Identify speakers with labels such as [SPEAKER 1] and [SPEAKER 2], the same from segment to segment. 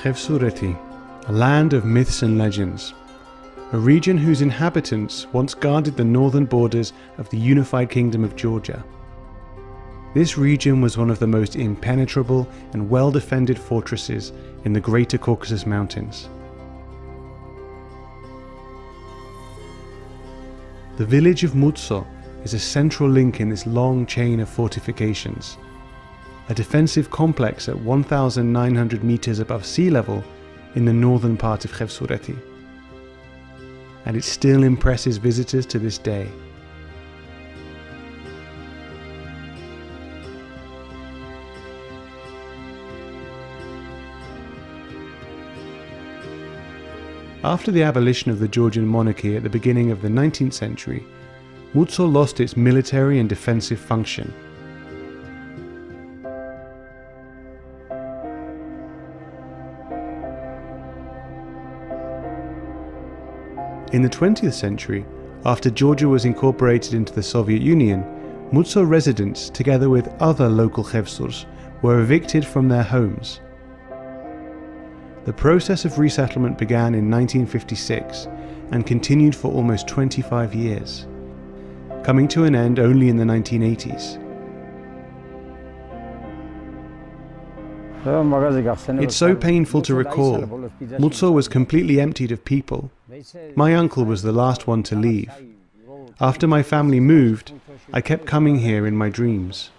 [SPEAKER 1] Khevsureti, a land of myths and legends, a region whose inhabitants once guarded the northern borders of the unified kingdom of Georgia. This region was one of the most impenetrable and well-defended fortresses in the Greater Caucasus Mountains. The village of Mutso is a central link in this long chain of fortifications, a defensive complex at 1,900 meters above sea level in the northern part of Khevsureti. And it still impresses visitors to this day. After the abolition of the Georgian monarchy at the beginning of the 19th century, Mutso lost its military and defensive function. In the 20th century, after Georgia was incorporated into the Soviet Union, Mutso residents, together with other local Khevsurs, were evicted from their homes. The process of resettlement began in 1956 and continued for almost 25 years, coming to an end only in the 1980s. It's so painful to recall. Mutso was completely emptied of people. My uncle was the last one to leave. After my family moved, I kept coming here in my dreams.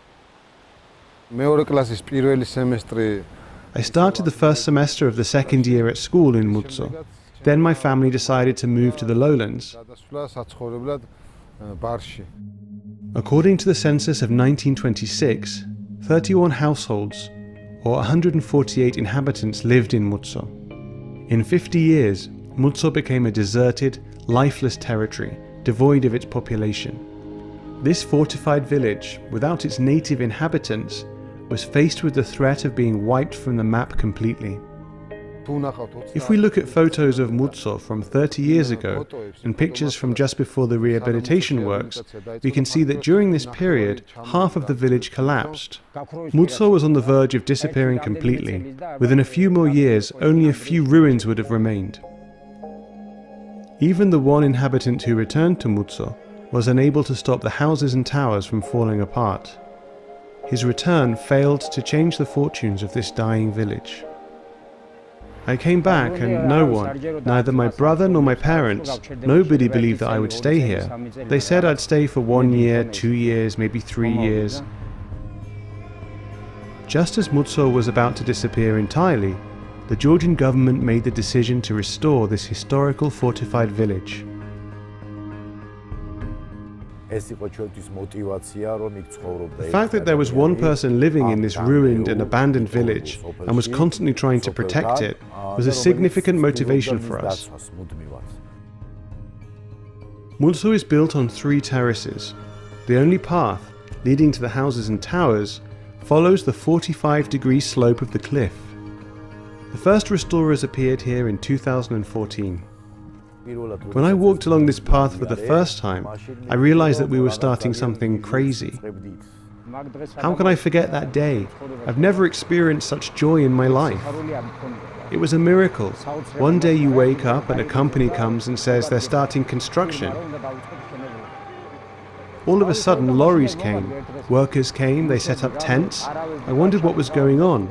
[SPEAKER 1] I started the first semester of the second year at school in Mutso. Then my family decided to move to the lowlands. According to the census of 1926, 31 households, or 148 inhabitants, lived in Mutso. In 50 years, Mutso became a deserted, lifeless territory, devoid of its population. This fortified village, without its native inhabitants, was faced with the threat of being wiped from the map completely. If we look at photos of Mutso from 30 years ago and pictures from just before the rehabilitation works, we can see that during this period, half of the village collapsed. Mutso was on the verge of disappearing completely. Within a few more years, only a few ruins would have remained. Even the one inhabitant who returned to Mutso was unable to stop the houses and towers from falling apart. His return failed to change the fortunes of this dying village. I came back and no one, neither my brother nor my parents, nobody believed that I would stay here. They said I'd stay for 1 year, 2 years, maybe 3 years. Just as Mutso was about to disappear entirely, the Georgian government made the decision to restore this historical fortified village. The fact that there was one person living in this ruined and abandoned village and was constantly trying to protect it was a significant motivation for us. Mutso is built on 3 terraces. The only path, leading to the houses and towers, follows the 45-degree slope of the cliff. The first restorers appeared here in 2014. When I walked along this path for the first time, I realized that we were starting something crazy. How can I forget that day? I've never experienced such joy in my life. It was a miracle. One day you wake up and a company comes and says they're starting construction. All of a sudden lorries came, workers came, they set up tents. I wondered what was going on.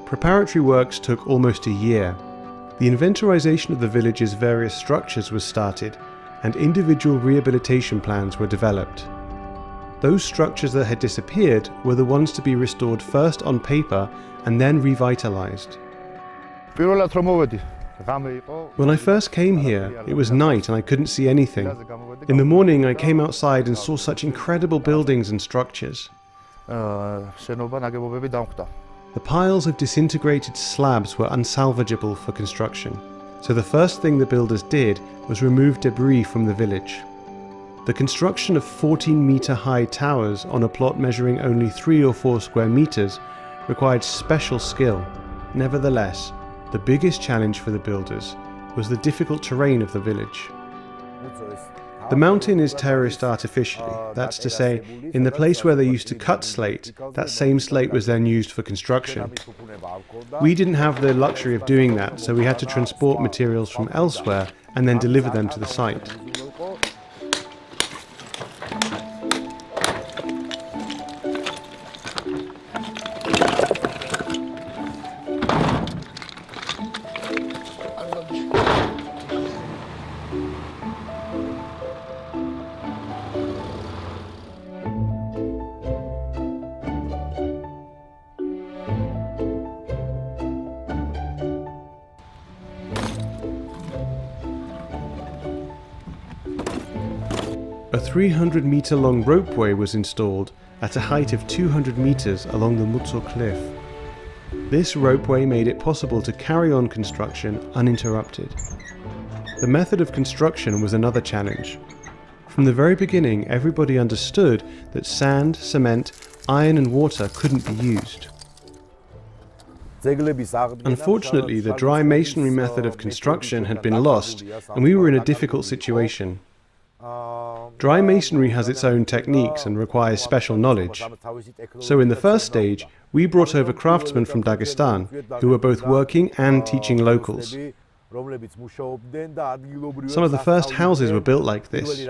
[SPEAKER 1] Preparatory works took almost a year. The inventorization of the village's various structures was started, and individual rehabilitation plans were developed. Those structures that had disappeared were the ones to be restored first on paper and then revitalized. When I first came here, it was night and I couldn't see anything. In the morning I came outside and saw such incredible buildings and structures. The piles of disintegrated slabs were unsalvageable for construction, so the first thing the builders did was remove debris from the village. The construction of 14-meter-high towers on a plot measuring only 3 or 4 square meters required special skill. Nevertheless, the biggest challenge for the builders was the difficult terrain of the village. The mountain is terraced artificially. That's to say, in the place where they used to cut slate, that same slate was then used for construction. We didn't have the luxury of doing that, so we had to transport materials from elsewhere and then deliver them to the site. A 300-metre-long ropeway was installed at a height of 200 metres along the Mutso cliff. This ropeway made it possible to carry on construction uninterrupted. The method of construction was another challenge. From the very beginning, everybody understood that sand, cement, iron and water couldn't be used. Unfortunately, the dry masonry method of construction had been lost, and we were in a difficult situation. Dry masonry has its own techniques and requires special knowledge. So in the first stage, we brought over craftsmen from Dagestan, who were both working and teaching locals. Some of the first houses were built like this.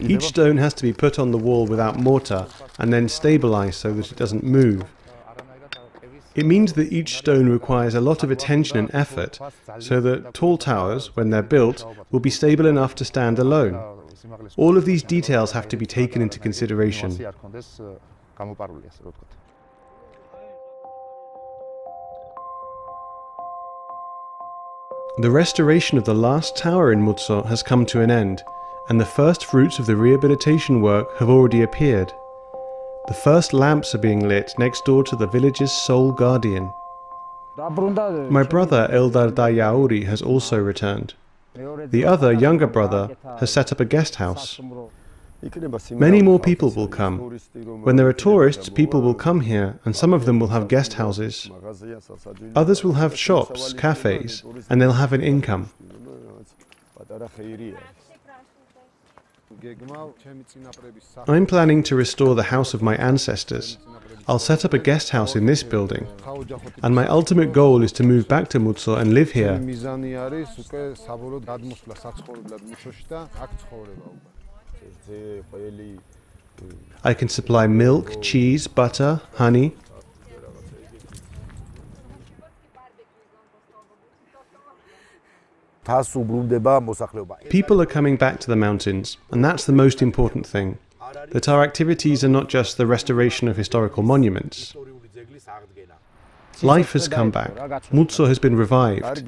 [SPEAKER 1] Each stone has to be put on the wall without mortar and then stabilized so that it doesn't move. It means that each stone requires a lot of attention and effort, so that tall towers, when they're built, will be stable enough to stand alone. All of these details have to be taken into consideration. The restoration of the last tower in Mutso has come to an end, and the first fruits of the rehabilitation work have already appeared. The first lamps are being lit next door to the village's sole guardian. My brother Eldar Dayauri has also returned. The other, younger brother, has set up a guest house. Many more people will come. When there are tourists, people will come here, and some of them will have guest houses. Others will have shops, cafes, and they'll have an income. I'm planning to restore the house of my ancestors. I'll set up a guest house in this building, and my ultimate goal is to move back to Mutso and live here. I can supply milk, cheese, butter, honey. People are coming back to the mountains, and that's the most important thing. That our activities are not just the restoration of historical monuments. Life has come back. Mutso has been revived.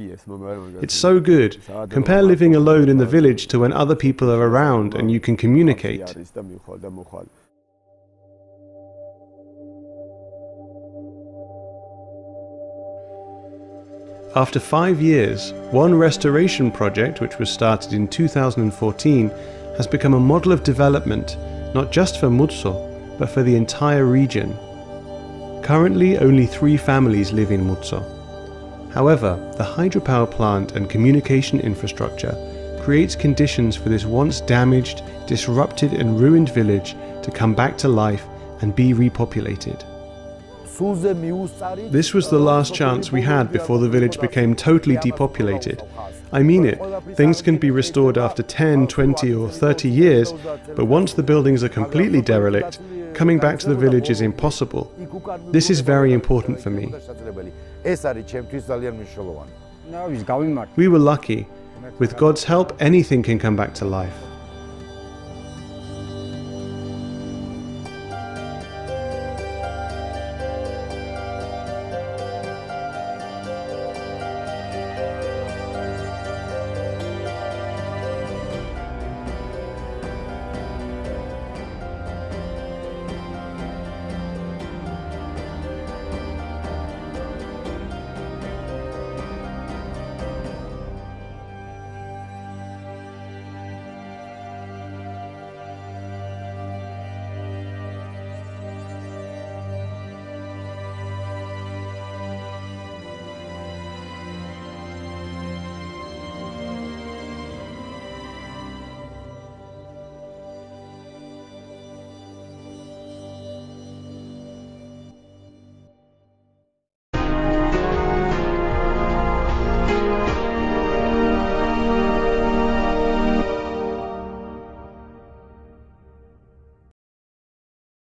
[SPEAKER 1] It's so good. Compare living alone in the village to when other people are around and you can communicate. After 5 years, one restoration project, which was started in 2014, has become a model of development, not just for Mutso, but for the entire region. Currently, only 3 families live in Mutso. However, the hydropower plant and communication infrastructure creates conditions for this once damaged, disrupted and ruined village to come back to life and be repopulated. This was the last chance we had before the village became totally depopulated. I mean it, things can be restored after 10, 20 or 30 years, but once the buildings are completely derelict, coming back to the village is impossible. This is very important for me. We were lucky. With God's help, anything can come back to life.